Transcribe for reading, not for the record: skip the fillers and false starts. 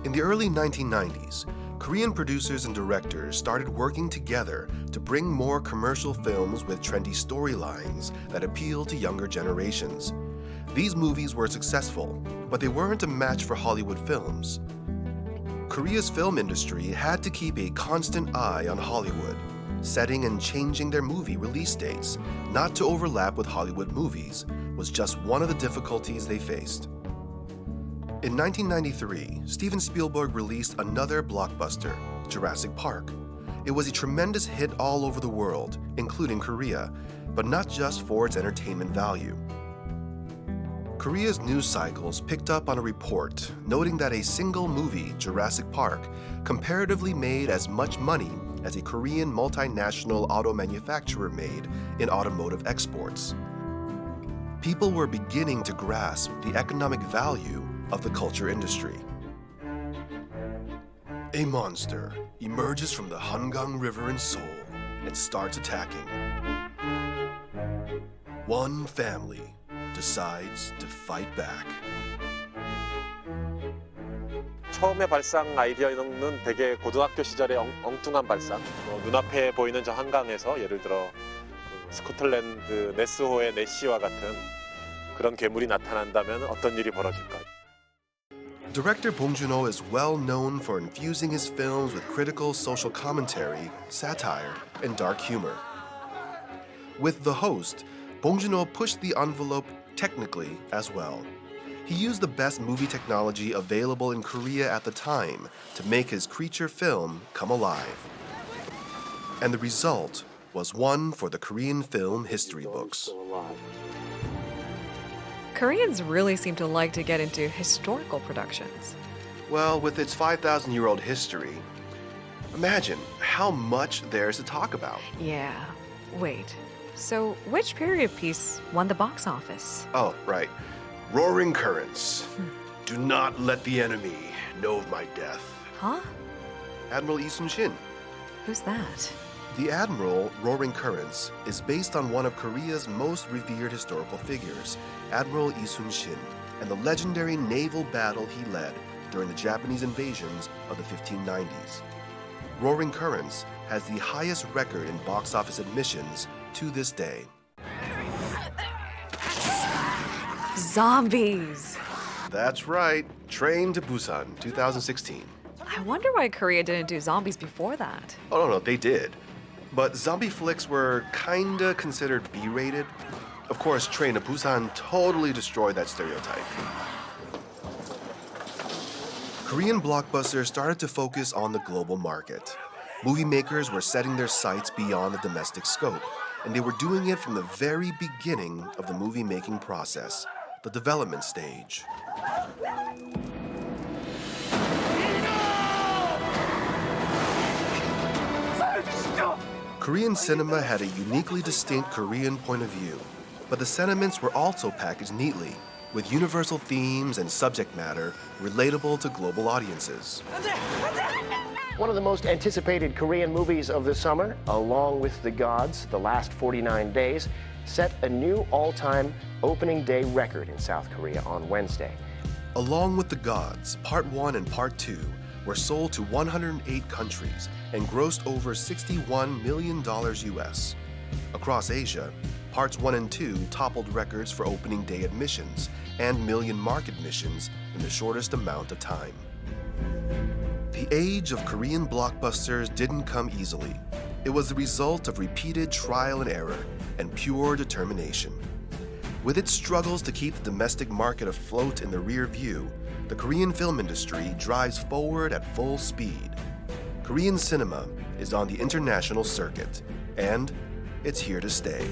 In the early 1990s, Korean producers and directors started working together to bring more commercial films with trendy storylines that appeal to younger generations. These movies were successful, but they weren't a match for Hollywood films. Korea's film industry had to keep a constant eye on Hollywood, setting and changing their movie release dates, not to overlap with Hollywood movies, was just one of the difficulties they faced. In 1993, Steven Spielberg released another blockbuster, Jurassic Park. It was a tremendous hit all over the world, including Korea, but not just for its entertainment value. Korea's news cycles picked up on a report noting that a single movie, Jurassic Park, comparatively made as much money as a Korean multinational auto manufacturer made in automotive exports. People were beginning to grasp the economic value of the culture industry. A monster emerges from the Hangang River in Seoul and starts attacking. One family decides to fight back. 처음에 발상 아이디어는 되게 고등학교 시절의 엉뚱한 발상. 눈앞에 보이는 저 한강에서 예를 들어 스코틀랜드 네스호의 내시와 같은 그런 괴물이 나타난다면 어떤 일이 벌어질까? Director Bong Joon-ho is well known for infusing his films with critical social commentary, satire, and dark humor. With The Host, Bong Joon-ho pushed the envelope technically as well. He used the best movie technology available in Korea at the time to make his creature film come alive. And the result was one for the Korean film history books. Koreans really seem to like to get into historical productions. Well, with its 5,000-year-old history, imagine how much there's to talk about. Yeah. Wait. So, which period piece won the box office? Oh, right. Roaring Currents. Do not let the enemy know of my death. Huh? Admiral Lee Sun-shin. Who's that? The Admiral, Roaring Currents, is based on one of Korea's most revered historical figures, Admiral Lee Sun-shin, and the legendary naval battle he led during the Japanese invasions of the 1590s. Roaring Currents has the highest record in box office admissions to this day. Zombies! That's right. Train to Busan, 2016. I wonder why Korea didn't do zombies before that. Oh, no, they did. But zombie flicks were kinda considered B-rated. Of course, Train to Busan totally destroyed that stereotype. Korean blockbusters started to focus on the global market. Movie makers were setting their sights beyond the domestic scope, and they were doing it from the very beginning of the movie-making process, the development stage. Korean cinema had a uniquely distinct Korean point of view, but the sentiments were also packaged neatly, with universal themes and subject matter relatable to global audiences. One of the most anticipated Korean movies of the summer, along with The Gods, The Last 49 Days, set a new all-time opening day record in South Korea on Wednesday. Along with The Gods, Part 1 and Part 2 were sold to 108 countries and grossed over $61 million US. Across Asia, Parts 1 and 2 toppled records for opening day admissions and million mark admissions in the shortest amount of time. The age of Korean blockbusters didn't come easily. It was the result of repeated trial and error and pure determination. With its struggles to keep the domestic market afloat in the rear view, the Korean film industry drives forward at full speed. Korean cinema is on the international circuit, and it's here to stay.